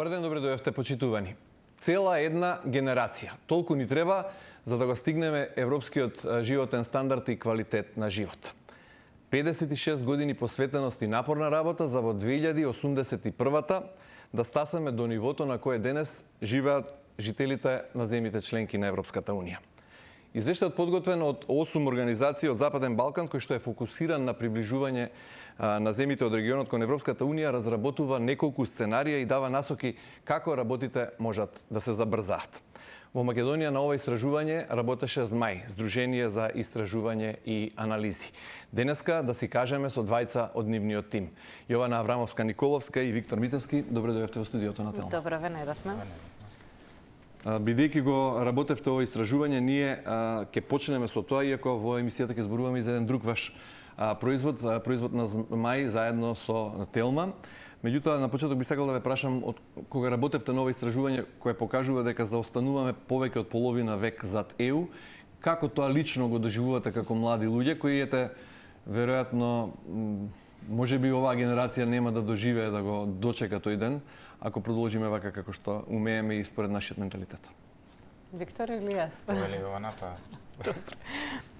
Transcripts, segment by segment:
Добар ден, добре дојавте почитувани. Цела една генерација. Толку ни треба за да го стигнеме европскиот животен стандард и квалитет на живот. 56 години посветеност и напорна работа за во 2081-та да стасаме до нивото на кое денес живеат жителите на земјите членки на Европската Унија. Извештајот подготвен од 8 организации од Западен Балкан, кој што е фокусиран на приближување на земјите од регионот кон Европската Унија, разработува неколку сценарија и дава насоки како работите можат да се забрзаат. Во Македонија на ова истражување работеше ЗМАј, Здружение за истражување и анализи. Денеска да си кажеме со двајца од нивниот тим. Јована Аврамовска-Николовска и Виктор Митевски, добре дојавте во студиото на Телма. Добро ве најдовме. Бидејќи го работевте ова истражување, ние ќе почнеме со тоа, иако во емисијата ќе зборуваме и за еден друг ваш производ на ЗМАј заедно со Телма. Меѓутоа, на почеток би сакал да ве прашам, од кога работевте на ова истражување кое покажува дека заостануваме повеќе од половина век зад ЕУ, како тоа лично го доживувате како млади луѓе кои веројатно можеби оваа генерација нема да доживее да го дочека тој ден, ако продолжиме вака како што умееме и според нашиот менталитет. Виктор или јас? Повели Јована,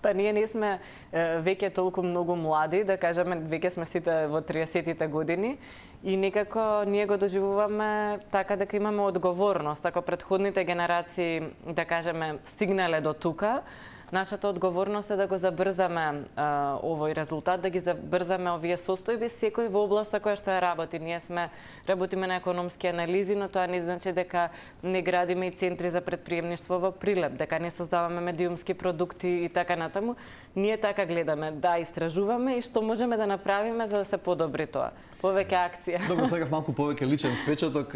Па ние не сме веќе толку многу млади, да кажеме, веќе сме сите во 30-тите години и некако ние го доживуваме така дека имаме одговорност. Ако претходните генерации, да кажеме, стигнале до тука, нашата одговорност е да го забрзаме овој резултат, да ги забрзаме овие состојби секој во областа која што ја работи. Ние работиме на економски анализи, но тоа не значи дека не градиме и центри за предприемништво во Прилеп, дека не создаваме медиумски продукти и така натаму. Ние така гледаме, да истражуваме и што можеме да направиме за да се подобри тоа. Повеќе акција. Добро, сакав малку повеќе личен впечаток.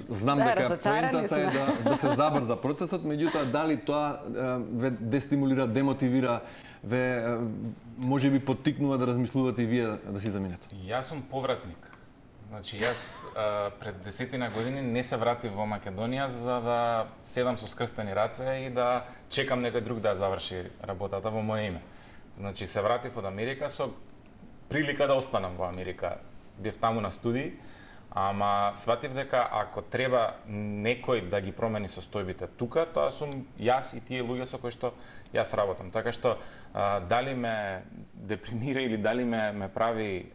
Знам дека поентата е да се забрза процесот, меѓутоа дали тоа ве дестимулира, демотивира, ве можеби поттикнува да размислувате и вие да си заминете? Јас сум повратник. Значи, јас пред 10 години не се вратив во Македонија за да седам со скрстени раце и да чекам некој друг да заврши работата во моје име. Значи, се вратив од Америка со прилика да останам во Америка. Бев таму на студии, ама сватив дека ако треба некој да ги промени состојбите тука, тоа сум јас и тие луѓе со кои што јас работам. Така што дали ме депримира или дали ме прави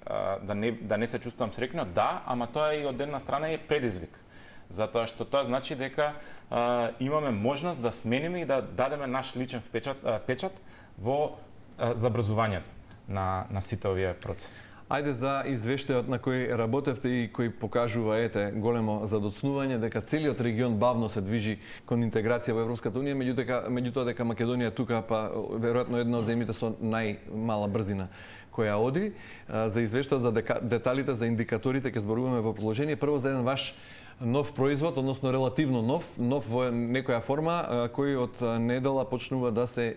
да не се чувствувам среќно, да, ама тоа и од една страна е предизвик. Затоа што тоа значи дека имаме можност да смениме и да дадеме наш личен печат во забрзувањето на сите овие процеси. Ајде за извештајот на кој работевте и кој покажува големо задоцнување дека целиот регион бавно се движи кон интеграција во Европската Унија, меѓутоа дека Македонија тука па веројатно една од земјите со најмала брзина која оди. За извештајот за деталите, за индикаторите ќе зборуваме во продолжение. Прво за еден ваш нов производ, односно релативно нов во некоја форма, кој од недела почна да се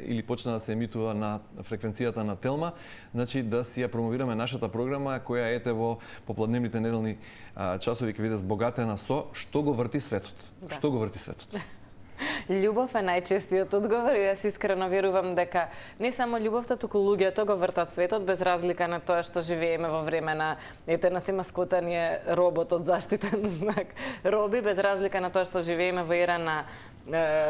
емитува на фреквенцијата на Телма, значи да си ја промовираме нашата програма која во попладневните неделни часови ќе биде збогатена со што го врти светот. Да. Што го врти светот? Љубов е најчестиот одговор и јас искрено верувам дека не само љубовта, туку луѓето го вртат светот без разлика на тоа што живееме во време на нас има скотање робот од заштитен знак роби, без разлика на тоа што живееме во ера на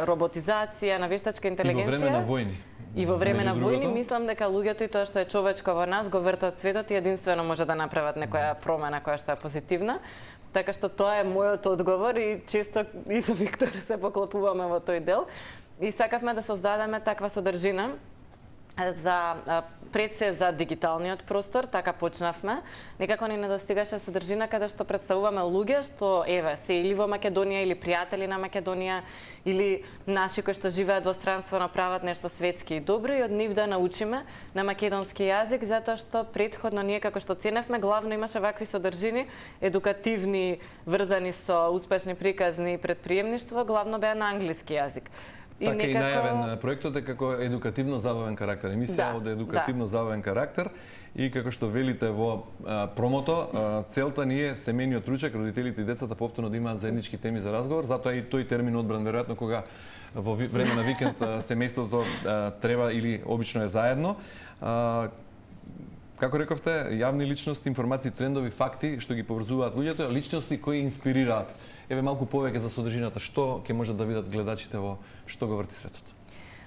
роботизација, на вештачка интелигенција. И во време на војни. И во време на војни мислам дека луѓето и тоа што е човечко во нас го вртат светот и единствено може да направат некоја промена која што е позитивна. Така што тоа е мојот одговор и често и со Виктор се поклопуваме во тој дел. И сакавме да создадеме таква содржина за пред се за дигиталниот простор, така почнавме. Некако ни недостигаше содржина каде што представуваме луѓе што се или во Македонија или пријатели на Македонија или наши кои што живеат во странство направат нешто светски и добро и од нив да научиме на македонски јазик, затоа што претходно ние како што ценевме главно имаше вакви содржини едукативни врзани со успешни приказни и предприемништво, главно беа на англиски јазик. Така и најавен проектот е како едукативно-забавен карактер. Емисија од едукативно-забавен карактер и како што велите во промото, целта ни е семејниот ручек, родителите и децата повторно да имаат заеднички теми за разговор, затоа и тој термин одбран веројатно кога во време на викенд семејството треба или обично е заедно. Како рековте, јавни личности, информации, трендови, факти што ги поврзуваат луѓето, личности кои инспирираат еве малку повеќе за содржината, што ќе можат да видат гледачите во што го врти светот?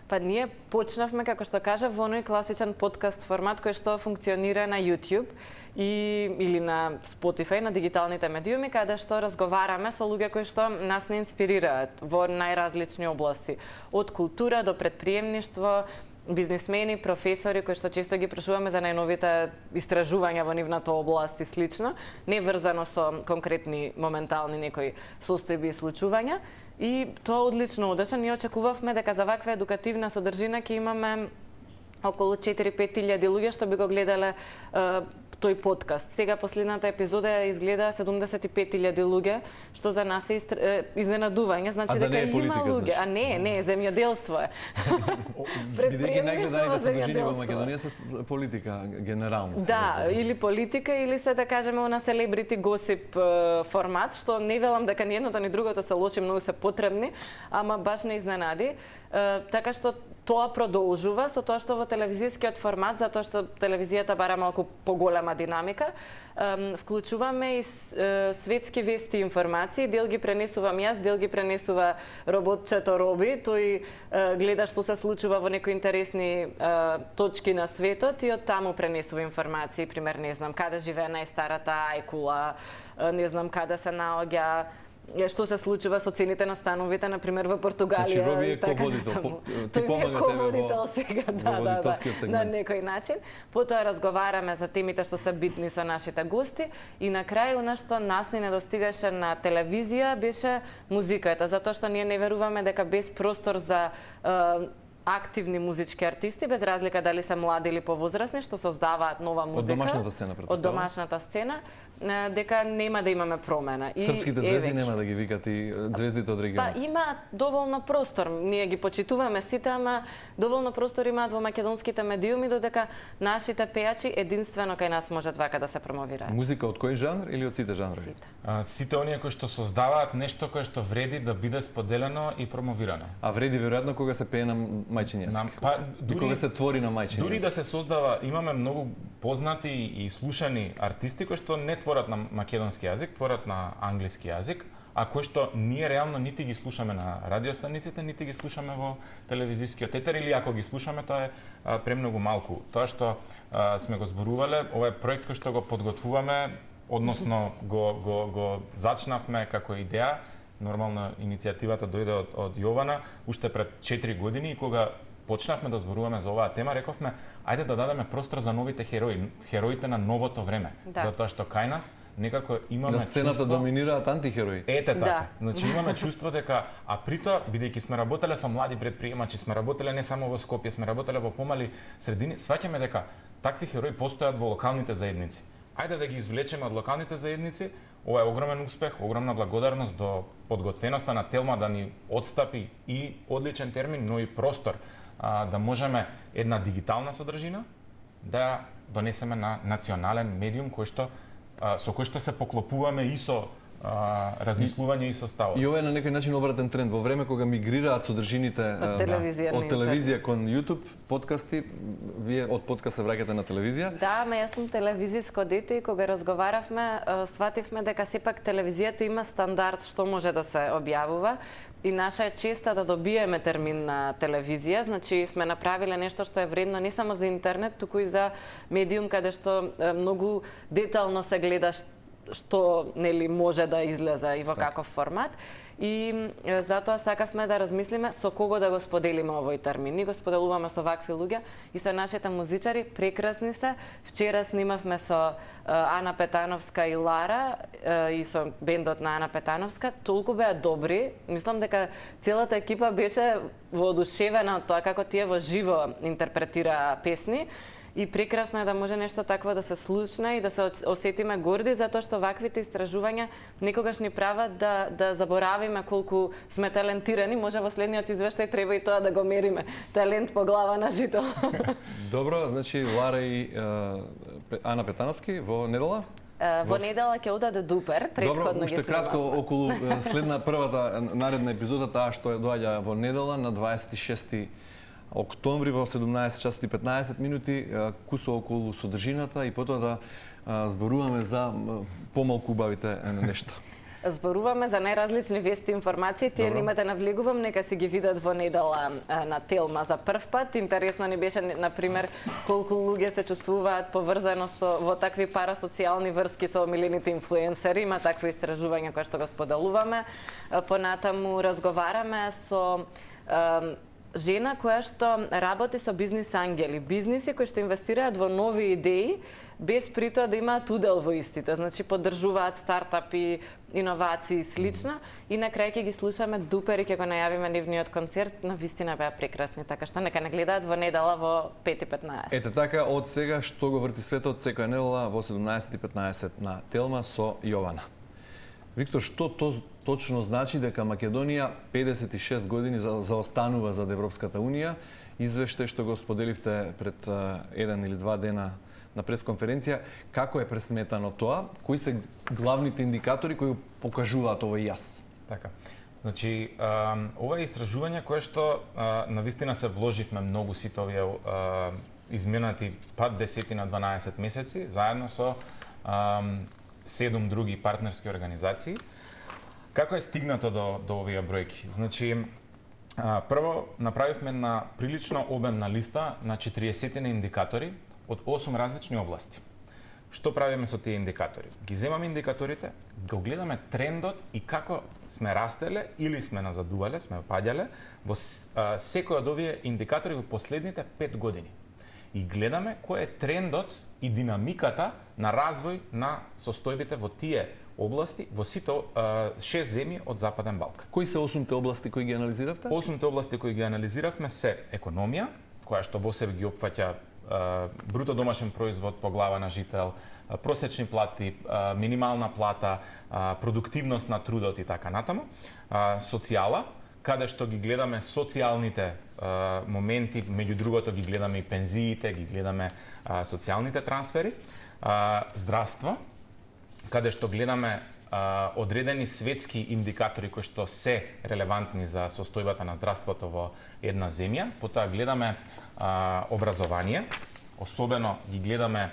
Па ние почнавме, како што кажав, во оној класичен подкаст формат кој што функционира на YouTube или на Spotify, на дигиталните медиуми, каде што разговараме со луѓе кои што нас не инспирираат во најразлични области, од култура до претприемништво, бизнисмени, професори кои што често ги прашуваме за најновите истражувања во нивната област и слично, не врзано со конкретни моментални некои состојби и случувања. И тоа одлично одеше. Ние очекувавме дека за ваква едукативна содржина ќе имаме околу 4-5 илјади луѓе што би го гледале тој подкаст. Сега последната епизода изгледа 75.000 луѓе, што за нас е изненадување, значи дека да има луѓе. А не, земјоделство е. Бидејќи најгледаните содржини во Македонија се политика генерално. Да, или политика, или се да кажеме на селебрити госип формат, што не велам дека ни едното ни другото се лоши, многу се потребни, ама баш не изненади. Така што тоа продолжува со тоа што во телевизискиот формат, затоа што телевизијата бара малку поголема динамика, вклучуваме и светски вести и информации, дел ги пренесувам јас, дел ги пренесува роботчето Роби, тој гледа што се случува во некои интересни точки на светот и од таму пренесува информации, пример, не знам, каде живее најстарата ајкула, не знам каде се наоѓа, што се случува со цените на становите, на пример во Португалија. Значи Роби е ководител, ти помага тебе во сега, водителскиот сегмент. На некој начин. Потоа разговараме за темите што се битни со нашите гости и на крај она што нас не недостигаше на телевизија беше музиката, затоа што ние не веруваме дека без простор за активни музички артисти, без разлика дали се млади или повозрасни, што создаваат нова музика. Од домашната сцена, претпоставам. Од домашната сцена, дека нема да имаме промена. Српските звезди нема да ги викат и звездите од регионот. Па има доволно простор. Ние ги почитуваме сите, ама доволно простор имаат во македонските медиуми, додека нашите пејачи единствено кај нас можат вака да се промовираат. Музика од кој жанр или од сите жанрови? Сите оние кои што создаваат нешто кое што вреди да биде споделено и промовирано. А вреди веројатно кога се пее на мајчин јазик. И кога се твори на мајчин јазик. Дури да се создава, имаме многу познати и слушани артисти кои што не творат на македонски јазик, творат на англиски јазик, а кои што ние реално нити ги слушаме на радиостаниците, нити ги слушаме во телевизискиот етер, или ако ги слушаме, тоа е премногу малку. Тоа што сме го зборувале, ова е проект кој што го подготвуваме, односно го зачнавме како идеја. Нормално иницијативата дојде од Јована уште пред 4 години, и кога почнавме да зборуваме за оваа тема, рековме ајде да дадеме простор за новите херои, хероите на новото време, затоа што кај нас некако имаме на сцената чувство... доминираат антихерои. Ете така. Значи имаме чувство дека, а притоа, бидејќи сме работеле со млади предприемачи, сме работеле не само во Скопје, сме работеле во помали средини, сваќаме дека такви херои постојат во локалните заедници. Ајде да ги извлечеме од локалните заедници. Ова е огромен успех, огромна благодарност до подготвеноста на Телма да ни отстапи и одличен термин, но и простор да можеме една дигитална содржина да донесеме на национален медиум со кој што се поклопуваме и со размислување и со ставот. И ова е на некој начин обратен тренд. Во време кога мигрираат содржините од телевизија кон YouTube, подкасти, вие од подкаст се враќате на телевизија? Да, ама јас сум телевизиско дете и кога разговаравме, свативме дека сепак телевизијата има стандард што може да се објавува. И наша е честа да добиеме термин на телевизија, значи сме направиле нешто што е вредно не само за интернет, туку и за медиум каде што многу детално се гледа што нели може да излезе и во каков формат. И затоа сакавме да размислиме со кого да го споделиме овој термин. Ние го споделуваме со вакви луѓе и со нашите музичари, прекрасни се. Вчера снимавме со Ана Петановска и Лара и со бендот на Ана Петановска. Толку беа добри. Мислам дека целата екипа беше воодушевена од тоа како тие во живо интерпретираа песни. И прекрасно е да може нешто такво да се слушне и да се осетиме горди, затоа што ваквите истражувања некогаш ни прават да заборавиме колку сме талентирани. Може во следниот извештај треба и тоа да го мериме. Талент по глава на жител. Добро, значи Лара и Ана Петановски во недела? Во недела ќе одаде Дупер, претходно ги уште кратко околу следна првата наредна епизода, таа што доаѓа во недела на 26 октомври во 17 часот и 15 минути, кусо околу содржината и потоа да зборуваме за помалку убавите нешта. зборуваме за најразлични вести и информации. Тие нема да навлегувам, нека си ги видат во недела на Телма за прв пат. Интересно ни беше, например, колку луѓе се чувствуваат поврзано во такви парасоцијални врски со омилените инфлуенсери. Има такви истражувања кои што го споделуваме. Понатаму разговараме со жена која што работи со бизнис ангели, бизниси кои што инвестираат во нови идеи, без при тоа да имаат удел во истите. Значи, поддржуваат стартапи, иновации и слично. И на крај ќе ги слушаме дупери, ќе го најавиме нивниот концерт. Навистина беа прекрасни, така што нека не гледаат во недела во 5:15. Ете така, од сега што го врти светот секоја недела во 17:15 на Телма со Јована. Виктор, што точно значи дека Македонија 56 години заостанува зад Европската Унија? Извештај што го споделивте пред 1 или 2 дена на пресконференција, како е пресметано тоа? Кои се главните индикатори кои покажуваат овој јас? Така. Значи, ова е истражување кое што навистина се вложивме многу сите овие изминати 10 на 12 месеци, заедно со 7 други партнерски организации. Како е стигнато до овие бројки? Значи, прво направивме една прилично обемна листа на 40 индикатори од 8 различни области. Што правиме со тие индикатори? Ги земаме индикаторите, го гледаме трендот и како сме растеле или сме назадувале, сме паѓале во секој од овие индикатори во последните 5 години. И гледаме кој е трендот и динамиката на развој на состојбите во тие области во сите 6 земји од Западен Балкан. Кои се 8 области кои ги анализиравте? 8 области кои ги анализиравме се економија, која што во себе ги опфаќа бруто домашен производ по глава на жител, просечни плати, минимална плата, продуктивност на трудот и така натаму. Социјала, каде што ги гледаме социјалните моменти, меѓу другото ги гледаме и пензиите, ги гледаме социјалните трансфери. Здравство, каде што гледаме одредени светски индикатори кои што се релевантни за состојбата на здравството во една земја. Потоа гледаме образование, особено ги гледаме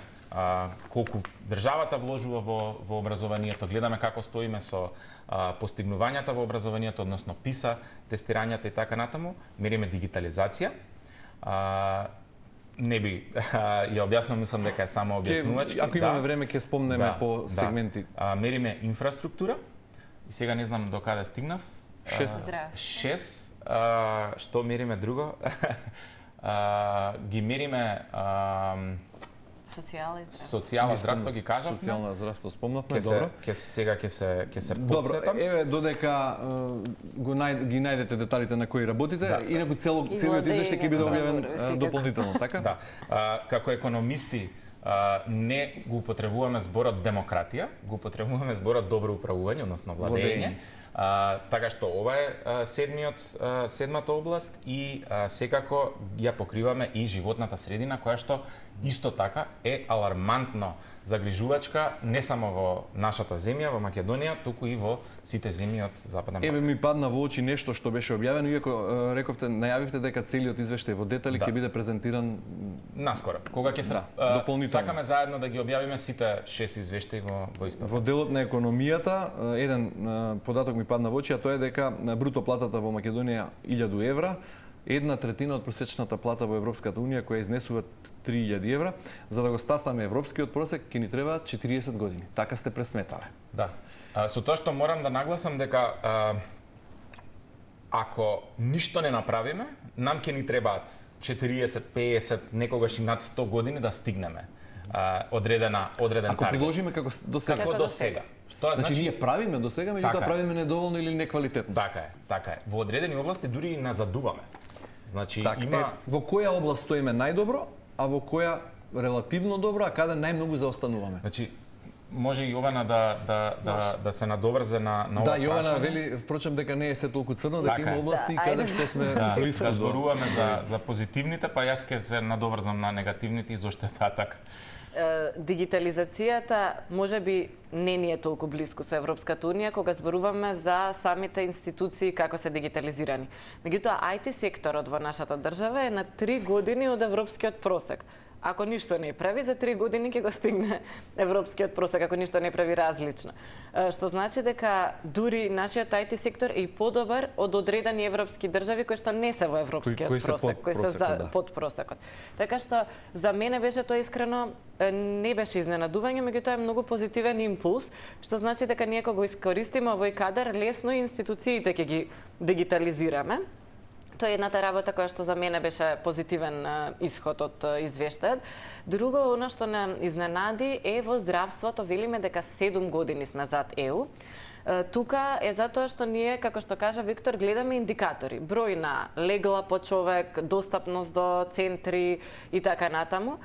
колку државата вложува во образованието, гледаме како стоиме со постигнувањата во образованието, односно PISA, тестирањата и така натаму, мериме дигитализација. Не би ја објаснам, мислам дека е само објаснувачки. Ако имаме време ќе спомнеме по сегменти. Мериме инфраструктура. И сега не знам до каде стигнав. 6. Што мериме друго? Ги мериме социјално здравство ги кажавме. Социјално здравство спомнавме, добро. Сега ќе се подсетам. Добро, еве додека ги најдете деталите на кои работите, инаку целиот извештај ќе биде објавен дополнително, така? Да. Како економисти не го употребуваме зборот демократија, го употребуваме зборот добро управување, односно владење. Така што ова е седмата област и секако ја покриваме и животната средина, која што исто така е алармантно загрижувачка не само во нашата земја, во Македонија, туку и во сите земји од Западен Балкан. Еве ми падна во очи нешто што беше објавено, иако рековте, најавивте дека целиот извештај во детали ќе биде презентиран наскоро. Кога ќе се дополнително. Сакаме заедно да ги објавиме сите 6 извештаи во исто. Во делот на економијата, еден податок ми падна во очи, а тоа е дека бруто платата во Македонија 1000 евра, 1/3 од просечната плата во Европската Унија, која изнесува 3000 евра, за да го стасаме европскиот просек, ќе ни требаат 40 години. Така сте пресметале. Да. Со тоа што морам да нагласам дека ако ништо не направиме, нам ќе ни требаат 40, 50, некогаш и над 100 години да стигнеме одреден таргет. Ако приложиме како до сега. Како до сега. Тоа значи ние правиме до сега, меѓутоа правиме недоволно или неквалитетно. Така е. Во одредени области дури и назадуваме. Значи има во која област стоиме најдобро, а во која релативно добро, а каде најмногу заостануваме? Значи може и Јована да се надоврзе на ова прашање. Да, Јована вели впрочем дека не е се толку црно, дека има области каде што сме близко да зборуваме за позитивните, па јас ќе се надоврзам на негативните и зошто е тоа така. Дигитализацијата можеби не ни е толку близко со Европската Унија кога зборуваме за самите институции како се дигитализирани. Меѓутоа IT секторот во нашата држава е на 3 години од европскиот просек. ако ништо не прави, за 3 години ќе го стигне европскиот просек, ако ништо не прави различно. Што значи дека дури нашиот IT сектор е и подобар од одредени европски држави кои што не се во европскиот просек, кои се под просекот. Така што за мене беше тоа искрено не беше изненадување, меѓутоа е многу позитивен импулс, што значи дека ние кога го искористиме овој кадар, лесно институциите ќе ги дигитализираме. Тоа е едната работа која што за мене беше позитивен исход од извештајот. Друго, она што не изненади е во здравството, велиме дека 7 години сме зад ЕУ. Тука е затоа што ние, како што кажа Виктор, гледаме индикатори. Број на легла по човек, достапност до центри и така натаму.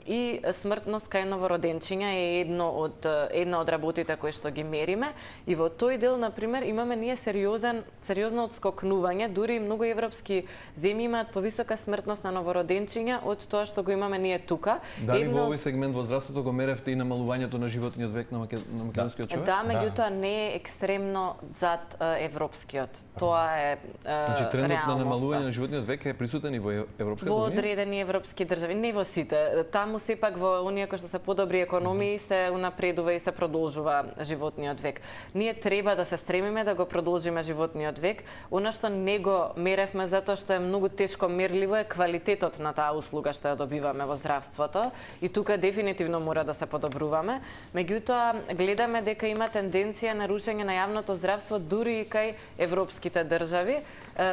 И смртност кај новороденчиња е една од работите кои што ги мериме. И во тој дел, например, имаме ние сериозно отскокнување, дури многу европски земји имаат повисока смртност на новороденчиња од тоа што го имаме ние тука. Дали во овој сегмент во здравството го меревте и намалувањето на животниот век на македонскиот човек? Да, меѓутоа не е екстремно зад европскиот. Тоа е значи трендот на намалување на животниот век е присутен и во Европската унија? Во унија? одредени европски држави, не во сите. Таму сепак во оние кои што се подобри економии се унапредува и се продолжува животниот век. Ние треба да се стремиме да го продолжиме животниот век. Она што не го меревме затоа што е многу тешко мерливо е квалитетот на таа услуга што ја добиваме во здравството и тука дефинитивно мора да се подобруваме. Меѓутоа гледаме дека има тенденција на рушење на јавното здравство дури и кај европските држави,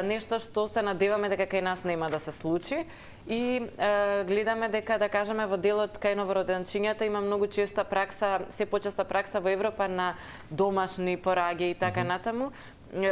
нешто што се надеваме дека кај нас нема да се случи. И гледаме дека, да кажеме, во делот кај новороденчињата има многу честа пракса, се почеста пракса во Европа на домашни пораѓаи и така натаму.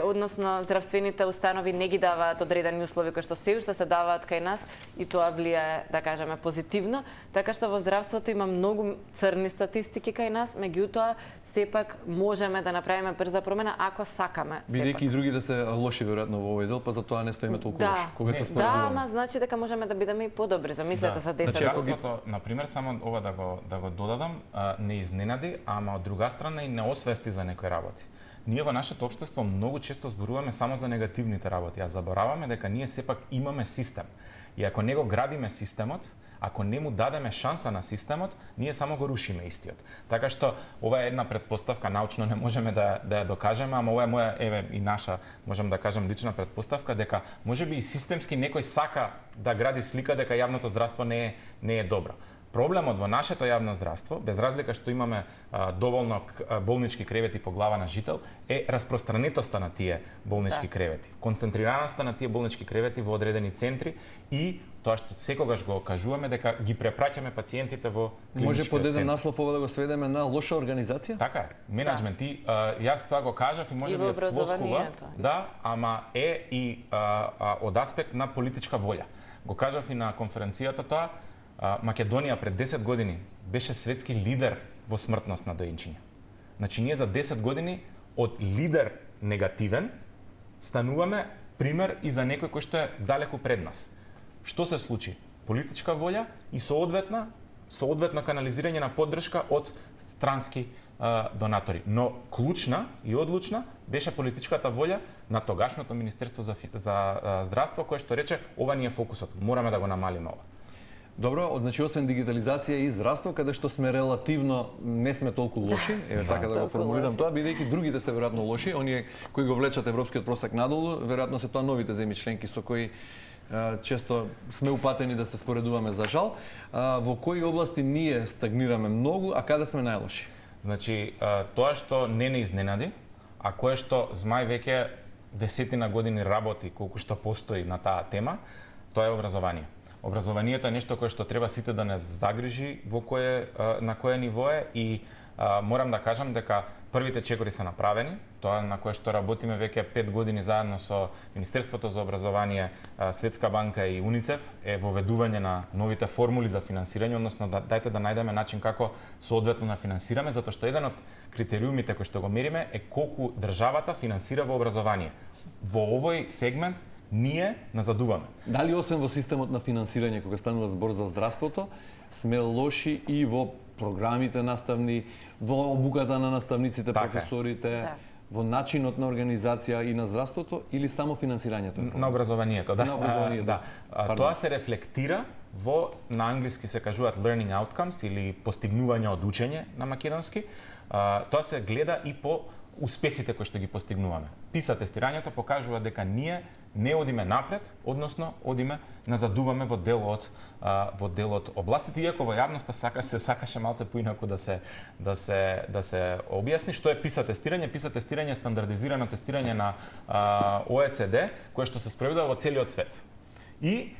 Односно, здравствените установи не ги даваат одредени услови кои што се уште се даваат кај нас и тоа влијае, да кажеме, позитивно. Така што во здравството има многу црни статистики кај нас, меѓутоа сепак можеме да направиме брза промена ако сакаме. Бидејќи и другите се лоши веројатно во овој дел, па затоа не стоиме толку лоши. Кога се споредуваме. Да, ама значи дека можеме да бидеме и подобри. Замислете за 10 години. Здравството, например, само ова да го додадам, не изненади, ама од друга страна и не освести за некои работи. Ние во нашето општество многу често зборуваме само за негативните работи, а забораваме дека ние сепак имаме систем. И ако не го градиме системот, ако не му дадеме шанса на системот, ние само го рушиме истиот. Така што ова е една претпоставка, научно не можеме да ја докажеме, ама ова е моја и наша, можам да кажам, лична претпоставка дека можеби и системски некој сака да гради слика дека јавното здравство не е добро. Проблемот во нашето јавно здравство, без разлика што имаме доволно болнички кревети по глава на жител, е распространетоста на тие болнички кревети. Концентрираноста на тие болнички кревети во одредени центри и тоа што секогаш го кажуваме дека ги препраќаме пациентите во клиничкиот центар. Може под еден наслов ова да го сведеме на лоша организација? Така е. Менеджмент. Јас тоа го кажав и можеби е флоскула, да, ама е и од аспект на политичка волја. Го кажав и на конференцијата тоа. Македонија пред 10 години беше светски лидер во смртност на доенчиња. Значи ние за 10 години од лидер негативен стануваме пример и за некој кој што е далеку пред нас. Што се случи? Политичка волја и соодветно канализирање на поддршка од странски донатори. Но клучна и одлучна беше политичката волја на тогашното Министерство за здравство кое што рече ова ни е фокусот, мораме да го намалиме ова. Добро, значи освен дигитализација и здравство, каде што сме релативно не сме толку лоши, така да го формулирам тоа, бидејќи другите се веројатно лоши, оние кои го влечат европскиот просек надолу, веројатно се тоа новите земји членки со кои често сме упатени да се споредуваме за жал. Во кои области ние стагнираме многу, а каде сме најлоши? Значи, тоа што не изненади, а кое што Змај веќе десетина години работи колку што постои на таа тема, тоа е образование. Образованието е нешто кое што треба сите да не загрижи на кое ниво е и морам да кажам дека првите чекори се направени, тоа на кое што работиме веќе 5 години заедно со Министерството за образование, Светска банка и УНИЦЕФ е воведување на новите формули за финансирање, односно дајте да најдеме начин како соодветно на финансираме, затоа што еден од критериумите кои што го мериме е колку државата финансира во образование. Во овој сегмент ние назадуваме. Дали освен во системот на финансирање кога станува збор за здравството, сме лоши и во програмите наставни, во обуката на наставниците, професорите, во начинот на организација и на здравството или само финансирањето? На образованието, да. На образованието. Да. Тоа се рефлектира на англиски се кажуваат learning outcomes или постигнување од учење на македонски. Тоа се гледа и по успесите кои што ги постигнуваме. PISA тестирањето покажува дека ние не одиме напред, односно одиме назадуваме во дел од областите, иако во јавноста се сакаше малце поинаку да се објасни што е PISA тестирање. PISA тестирање е стандардизирано тестирање на OECD, кое што се спроведува во целиот свет. И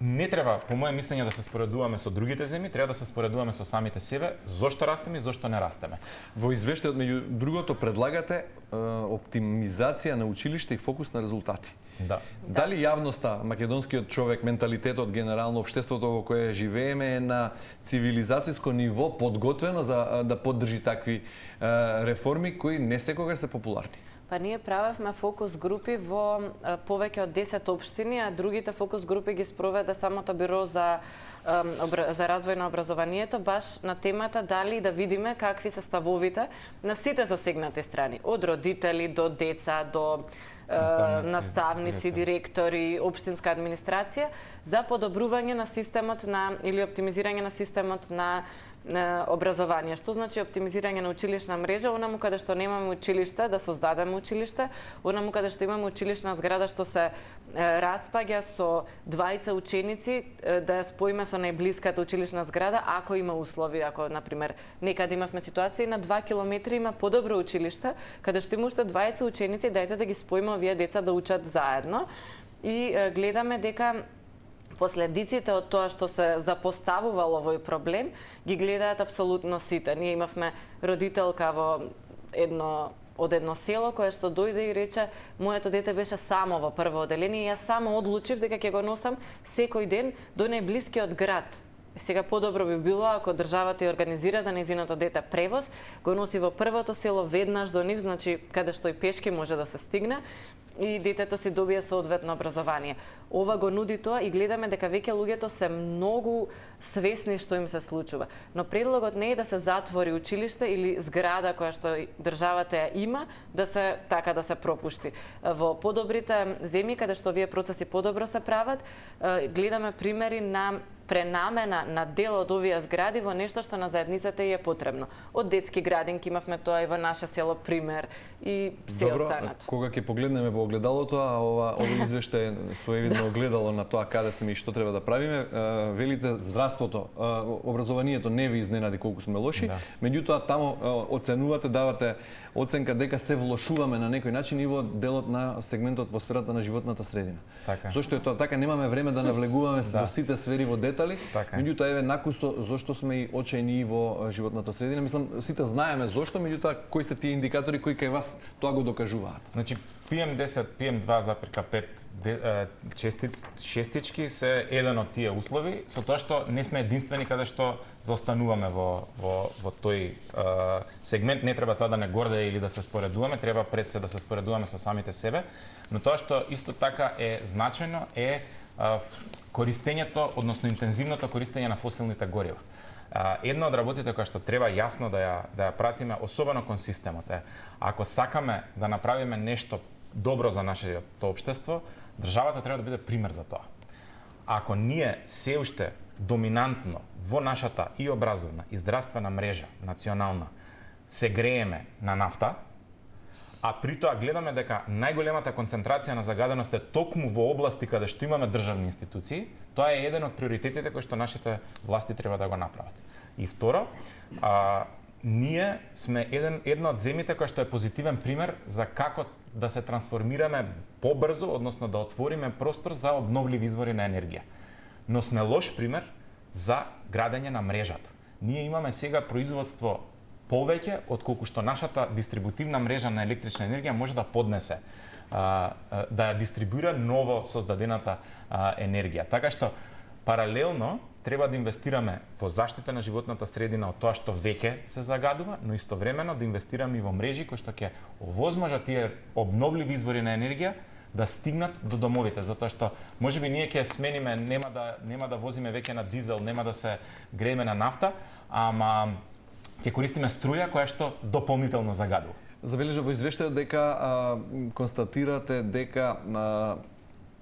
не треба, по моје мислење, да се споредуваме со другите земји, треба да се споредуваме со самите себе, зошто растеме и зошто не растеме. Во извештајот, меѓу другото, предлагате оптимизација на училиште и фокус на резултати. Да. Дали јавноста, македонскиот човек, менталитетот, генерално општеството во кое живееме е на цивилизацијско ниво подготвено за да поддржи такви реформи кои не секогаш се популарни? Па ние правевме фокус групи во повеќе од 10 општини, а другите фокус групи ги спроведе самото биро за развој на образованието, баш на темата дали да видиме какви се ставовите на сите засегнати страни, од родители до деца, до наставници, директори, општинска администрација, за подобрување на системот или оптимизирање на системот на образование. Што значи оптимизирање на училишна мрежа? Онаму каде што немаме училиште, да создадеме училиште, онаму каде што имаме училишна зграда што се распаѓа со двајца ученици, да ја споиме со најблиската училишна зграда, ако има услови, ако, например, некаде имавме ситуации на 2 километри има подобро училиште, каде што има уште 20 ученици, дајте да ги споиме овие деца да учат заедно. И гледаме дека последиците од тоа што се запоставувало овој проблем ги гледаат апсолутно сите. Ние имавме родителка од едно село кое што дојде и рече: моето дете беше само во прво оделение и јас само одлучив дека ќе го носам секој ден до најблискиот град. Сега подобро би било ако државата ја организира за нејзиното дете превоз, го носи во првото село веднаш до нив, значи каде што и пешки може да се стигне, и детето си добие соодветно образование. Ова го нуди тоа и гледаме дека веќе луѓето се многу свесни што им се случува. Но предлогот не е да се затвори училиште или зграда која што државата ја има, да се пропушти. Во подобрите земји каде што овие процеси подобро се прават, гледаме примери на пренамена на дел од овие згради во нешто што на заедницата е потребно. Од детски градинки имавме тоа и во наше село пример и се останат. Кога ќе погледнеме во огледалото, а ова извештај е своевидно огледало на тоа каде сме и што треба да правиме, велите здравството, образованието не ви изненади колку сме лоши, меѓутоа таму оценувате, давате оценка дека се влошуваме на некој начин и во делот на сегментот во сферата на животната средина. Зошто е тоа така? Немаме време да навлегуваме во сите сфери во детали, меѓутоа еве накусо зошто сме и очајни во животната средина. Мислам, сите знаеме зошто, меѓутоа кои се тие индикатори кои кај вас тоа го докажуваат? Значи PM10, PM2,5 честички се еден од тие услови, со тоа што не сме единствени каде што заостануваме во тој сегмент. Не треба тоа да не гордее или да се споредуваме, треба пред се да се споредуваме со самите себе, но тоа што исто така е значајно е користењето, односно интензивното користење на фосилните горива. Една од работите која што треба јасно да ја пратиме, особено кон системот е, ако сакаме да направиме нешто добро за нашето општество, државата треба да биде пример за тоа. Ако ние се уште доминантно во нашата и образовна и здравствена мрежа, национална, се грееме на нафта, а при тоа гледаме дека најголемата концентрација на загаденост е токму во области каде што имаме државни институции, тоа е еден од приоритетите кои што нашите власти треба да го направат. И второ, ние сме една од земјите која што е позитивен пример за како да се трансформираме побрзо, односно да отвориме простор за обновливи извори на енергија. Но сме лош пример за градење на мрежата. Ние имаме сега производство повеќе од колку што нашата дистрибутивна мрежа на електрична енергија може да поднесе, да ја дистрибуира ново создадената енергија. Така што паралелно треба да инвестираме во заштита на животната средина од тоа што веќе се загадува, но истовремено да инвестираме и во мрежи кои што ќе овозможат тие обновливи извори на енергија да стигнат до домовите, затоа што можеби ние ќе смениме, нема да возиме веќе на дизел, нема да се грееме на нафта, ама ќе користиме струја која што дополнително загадува. Забележа во извештајот дека констатирате дека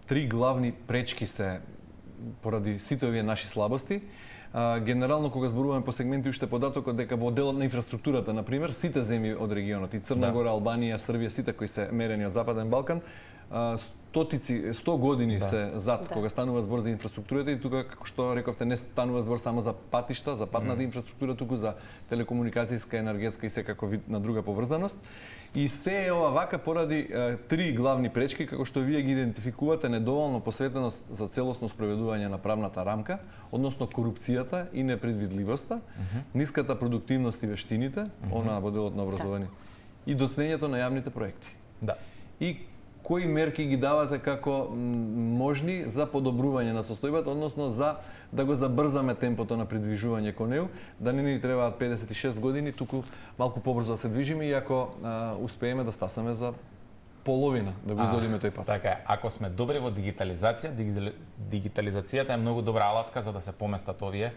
3 главни пречки се поради сите овие наши слабости. Генерално, кога зборуваме по сегменти, уште податокот дека во делот на инфраструктурата, например, сите земји од регионот, и Црна Гора, Албанија, Србија, сите кои се мерени од Западен Балкан, 100 години се зад кога станува збор за инфраструктурата, и тука, како што рековте, не станува збор само за патишта, за патната инфраструктура, туку за телекомуникацијска, енергетска и секако вид на друга поврзаност. И се е ова вака поради три главни пречки, како што вие ги идентификувате: недоволно посветеност за целосно спроведување на правната рамка, односно корупцијата и непредвидливоста, ниската продуктивност и вештините, она во делот на образование, и доцнењето на јавните проекти. Да. И кои мерки ги давате како можни за подобрување на состојбата, односно за да го забрзаме темпото на придвижување кон неу, да не ни требаат 56 години, туку малку побрзо да се движиме, и ако успееме да стасаме за половина, да го изодиме тој пат. Така е, ако сме добри во дигитализација, дигитализацијата е многу добра алатка за да се поместат овие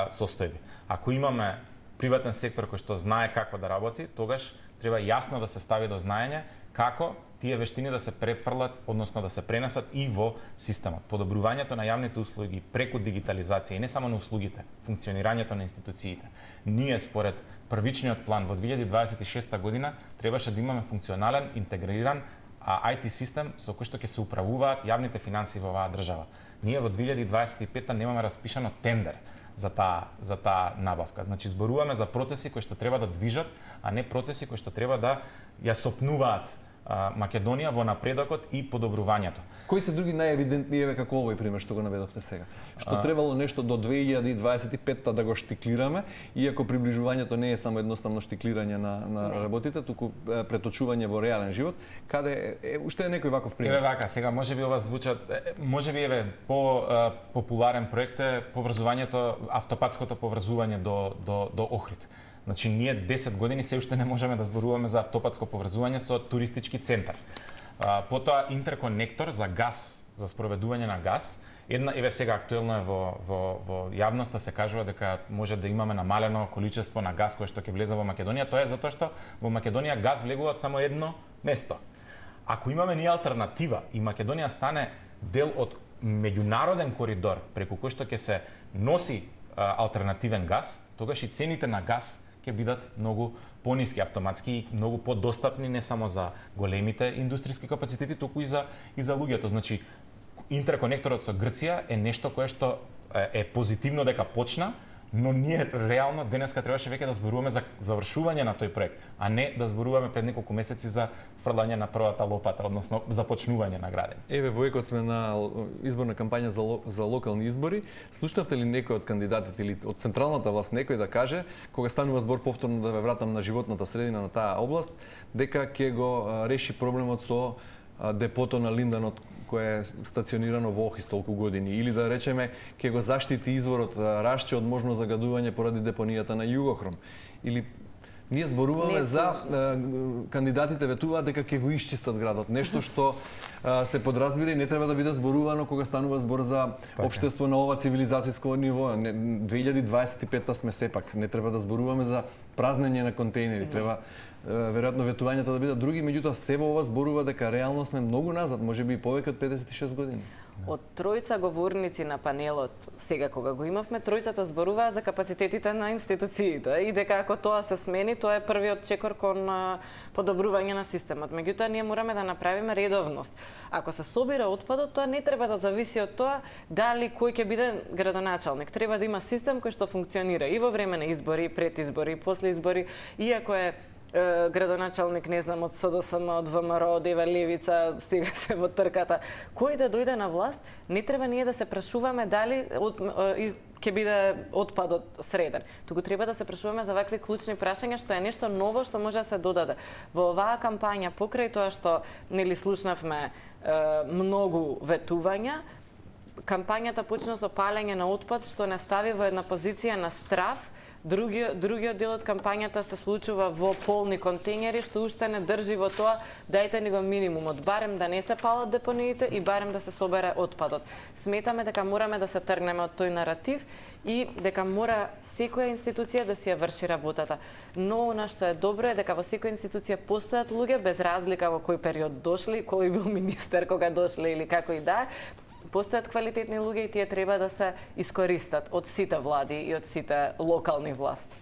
состојби. Ако имаме приватен сектор кој што знае како да работи, тогаш треба јасно да се стави до знаење како тие вештини да се префрлат, односно да се пренесат и во системот. Подобрувањето на јавните услуги преку дигитализација, и не само на услугите, функционирањето на институциите. Ние според првичниот план во 2026 година требаше да имаме функционален, интегриран IT систем со кој што ќе се управуваат јавните финанси во оваа држава. Ние во 2025 немаме распишано тендер за таа набавка. Значи, зборуваме за процеси кои што треба да движат, а не процеси кои што треба да ја сопнуваат Македонија во напредокот и подобрувањето. Кои се други најевидентни, еве како овој пример што го наведовте сега? Што требало нешто до 2025 да го штиклираме, иако приближувањето не е само едноставно штиклирање на работите, туку преточување во реален живот. Каде уште е некој ваков пример? Еве вака, сега можеби ова звучат, можеби еве популарен проект е поврзувањето, автопатското поврзување до Охрид. Значи, ние 10 години се уште не можеме да зборуваме за автопатско поврзување со туристички центар. Потоа интерконектор за газ, за спроведување на газ. Еве сега актуелно е во јавноста се кажува дека може да имаме намалено количество на газ кое што ќе влезе во Македонија. Тоа е затоа што во Македонија газ влегува од само едно место. Ако имаме ние алтернатива и Македонија стане дел од меѓународен коридор преку кој што ќе се носи алтернативен газ, тогаш и цените на газ ќе бидат многу пониски автоматски и многу подостапни не само за големите индустријски капацитети, туку и за луѓето. Значи, интерконекторот со Грција е нешто кое што е позитивно дека почна, но ние реално денеска требаше веќе да зборуваме за завршување на тој проект, а не да зборуваме пред неколку месеци за фрлање на првата лопата, односно започнување на градење. Еве, во екот сме на изборна кампања за локални избори. Слушнавте ли некој од кандидатите или од централната власт некој да каже, кога станува збор повторно да ве вратам на животната средина на таа област, дека ќе го реши проблемот со депото на Линданот кое е стационирано во Охрид толку години, или да речеме ќе го заштити изворот Рашче од можно загадување поради депонијата на Југохром, или ние зборуваме за кандидатите ветуваат дека ќе го исчистат градот, нешто што се подразбира и не треба да биде зборувано кога станува збор за општество на ова цивилизацијско ниво. 2025 сме сепак, не треба да зборуваме за празнење на контейнери, треба веројатно ветувањата да бидат други, меѓутоа се во ова зборува дека реално сме многу назад, можеби и повеќе од 56 години. Од тројца говорници на панелот, сега кога го имавме, тројцата зборуваа за капацитетите на институциите и дека ако тоа се смени, тоа е првиот чекор кон подобрување на системот. Меѓутоа, ние мораме да направиме редовност. Ако се собира отпадот, тоа не треба да зависи од тоа дали кој ќе биде градоначалник. Треба да има систем кој што функционира и во време на избори, пред избори, после избори, иако е градоначалник, не знам, од СДСМ, од ВМРО, од Ева Левица, стига се во трката. Кој да дојде на власт, не треба ние да се прашуваме дали ќе биде отпадот среден. Туку треба да се прашуваме за вакви клучни прашања, што е нешто ново што може да се додаде. Во оваа кампања, покрај тоа што нели слушнавме многу ветувања, кампањата почна со палење на отпад, што не стави во една позиција на страф. Другиот дел од кампањата се случува во полни контейнери, што уште не држи во тоа, дајте ни го минимумот, барем да не се палат депониите и барем да се собере отпадот. Сметаме дека мораме да се тргнеме од тој наратив и дека мора секоја институција да си ја врши работата. Но она што е добро е дека во секоја институција постојат луѓе, без разлика во кој период дошли, кој бил министер кога дошле или како и да, Постојат квалитетни луѓе и тие треба да се искористат од сите влади и од сите локални власти.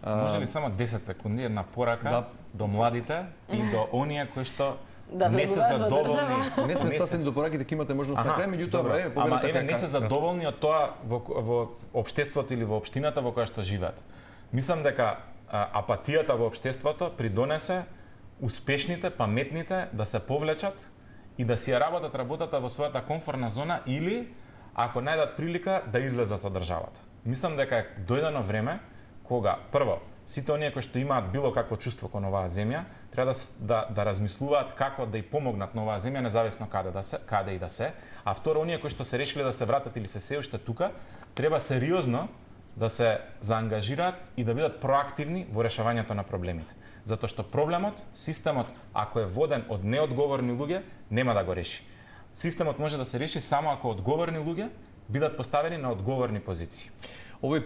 Може ли само 10 секунди една порака до младите и до оние кои што не се задоволни? Не сме стасни до пораките, ќе имате можност на крај, меѓутоа ама не се задоволни од тоа во општеството или во општината во која што живеат. Мислам дека апатијата во општеството придонесе успешните, паметните да се повлечат и да си ја работат работата во својата комфортна зона или, ако најдат прилика, да излезат од државата. Мислам дека е дојдено време кога, прво, сите оние кои што имаат било какво чувство кон оваа земја, треба да размислуваат како да ја помогнат на оваа земја, независно каде и да се. А второ, оние кои што се решиле да се вратат или се уште тука, треба сериозно да се заангажираат и да бидат проактивни во решавањето на проблемите. Затоа што проблемот, системот, ако е воден од неодговорни луѓе, нема да го реши. Системот може да се реши само ако одговорни луѓе бидат поставени на одговорни позиции. Овој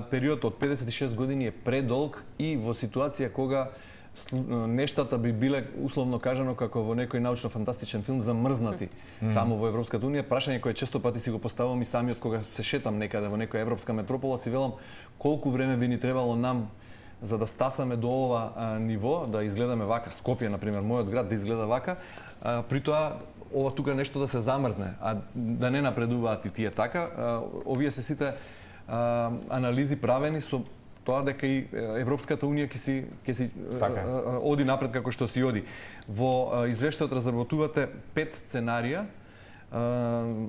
период од 56 години е предолг и во ситуација кога нештата би биле, условно кажано, како во некој научно-фантастичен филм, замрзнати таму во Европската унија. Прашање кое често пати си го поставам и самиот кога се шетам некаде во некоја европска метропола, си велам колку време би ни требало нам за да стасаме до ова ниво, да изгледаме вака, Скопје, например, мојот град да изгледа вака, при тоа ова тука нешто да се замрзне, а да не напредуваат и тие така. Овие се сите анализи правени со тоа дека и Европската унија ќе си оди напред како што си оди. Во извештајот разработувате 5 сценарија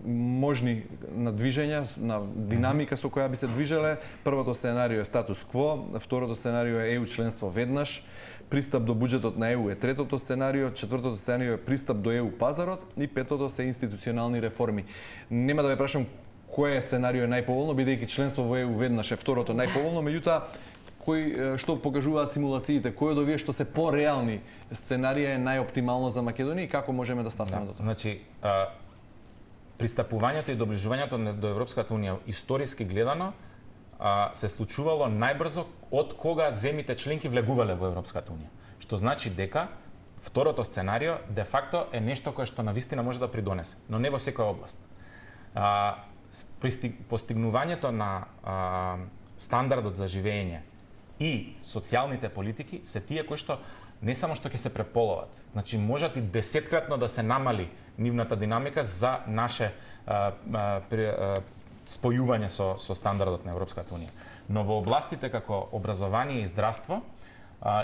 можни на движења, на динамика со која би се движеле. Првото сценарио е статус кво, второто сценарио е ЕУ членство веднаш, пристап до буџетот на ЕУ е третото сценарио, четвртото сценарио е пристап до ЕУ пазарот и петото се институционални реформи. Нема да ве прашам кое сценарио е најповолно, бидејќи членство во ЕУ веднаш е второто најповолно, меѓутоа што покажуваат симулациите, кои од овие што се пореални сценарија е најоптимално за Македонија и како можеме да стасаме до тоа? Значи, пристапувањето и доближувањето до Европската унија историски гледано се случувало најбрзо од кога земите членки влегувале во Европската унија. Што значи дека второто сценарио де факто е нешто кое што навистина може да придонесе, но не во секоја област. Постигнувањето на стандардот за живење и социјалните политики се тие кои што не само што ќе се преполоват, значи можат и 10-кратно да се намали нивната динамика за наше спојување со стандардот на Европската унија. Но во областите како образование и здравство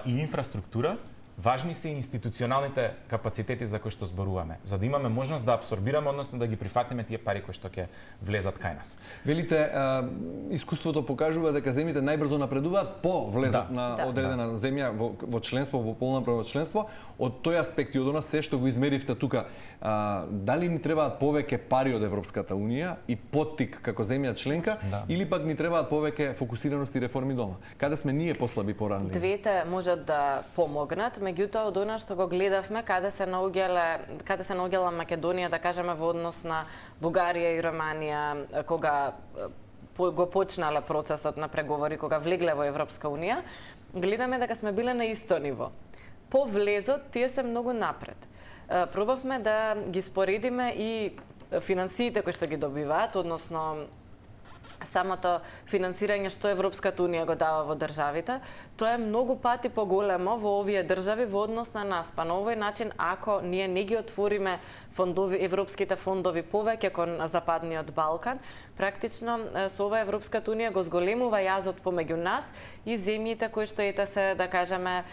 и инфраструктура, важни се институционалните капацитети за кои што зборуваме, за да имаме можност да абсорбираме, односно да ги прифатиме тие пари кои што ќе влезат кај нас. Велите, искуството покажува дека земјите најбрзо напредуваат по влезот на одредена земја во членство, во полноправно членство. Од тој аспект и од нас се што го измеривте тука, дали ни требаат повеќе пари од Европската унија и поттик како земја членка, или пак ни требаат повеќе фокусираност и реформи дома? Каде сме ние послаби поранли? Двете можат да помогнат. Меѓутоа, од она што го гледавме, каде се наоѓала Македонија, да кажеме, во однос на Бугарија и Романија, кога го почнале процесот на преговори, кога влегле во Европска унија, гледаме дека сме биле на исто ниво. По влезот, тие се многу напред. Пробавме да ги споредиме и финансиите кои што ги добиваат, односно самото финансирање што Европската унија го дава во државите, тоа е многу пати поголемо во овие држави во однос на нас. Па на овој начин, ако ние не ги отвориме европските фондови повеќе кон Западниот Балкан, практично со ова Европската унија го зголемува јазот помеѓу нас и земјите кои што се, да кажеме,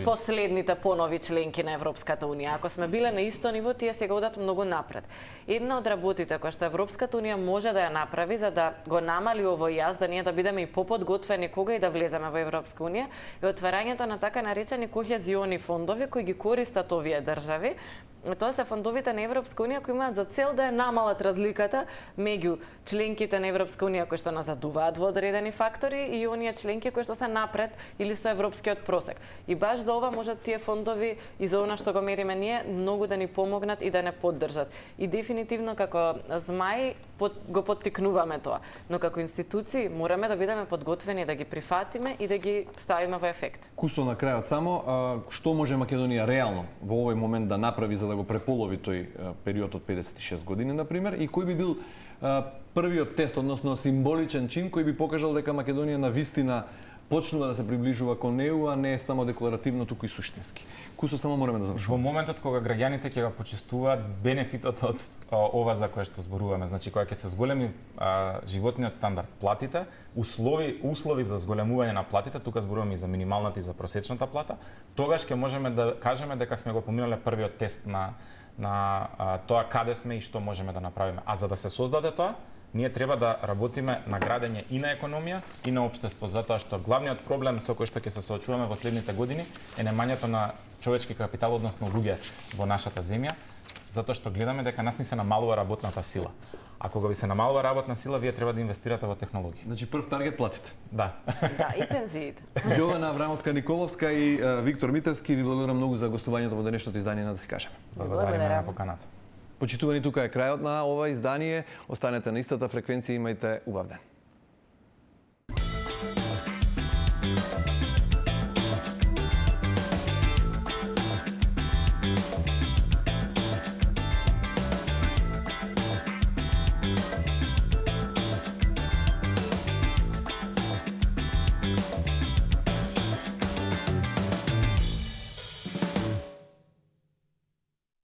последните понови членки на Европската унија. Ако сме биле на исто ниво, тие сега одат многу напред. Една од работите која што Европската унија може да ја направи за да го намали овој јаз, да ние да бидеме и поподготвени кога и да влеземе во Европска унија, е отварањето на така наречени кохезиони фондови кои ги користат овие држави. Тоа се фондовите на Европска унија кои имаат за цел да ја намалат разликата меѓу членките на Европска унија кои што назадуваат во одредени фактори и оние членки кои што се напред или со европскиот просек. И баш за ова можат тие фондови и за она што го мериме ние многу да ни помогнат и да не поддржат. И дефинитивно како ЗМАј го поттикнуваме тоа, но како институции мораме да бидеме подготвени да ги прифатиме и да ги ставиме во ефект. Кусо на крајот само, што може Македонија реално во овој момент да направи за за да го преполови тој период од 56 години, например, и кој би бил првиот тест, односно символичен чин кој би покажал дека Македонија на вистина почнува да се приближува кон ЕУ, а не е само декларативно, туку и суштински. Кусо само мораме да завршиме. Во моментот кога граѓаните ќе го почувствуваат бенефитот од ова за кое што зборуваме, значи кога ќе се зголеми животниот стандард, платите, услови за зголемување на платите, тука зборуваме и за минималната и за просечната плата, тогаш ќе можеме да кажеме дека сме го поминале првиот тест на тоа каде сме и што можеме да направиме. А за да се создаде тоа, ние треба да работиме на градење и на економија и на општество, затоа што главниот проблем со кој што ќе се соочуваме во следните години е немањето на човечки капитал, односно луѓе во нашата земја, затоа што гледаме дека нас ни се намалува работната сила. А кога ви се намалува работна сила, вие треба да инвестирате во технологија. Значи прв таргет платите. Да. Да, и пензиите. Јована Аврамовска-Николовска и Виктор Митевски, ви благодарам многу за гостувањето во денешното издание на Да си кажеме. Благодариме на поканата. Почитувани, тука е крајот на ова издание. Останете на истата фреквенција, имајте убав ден.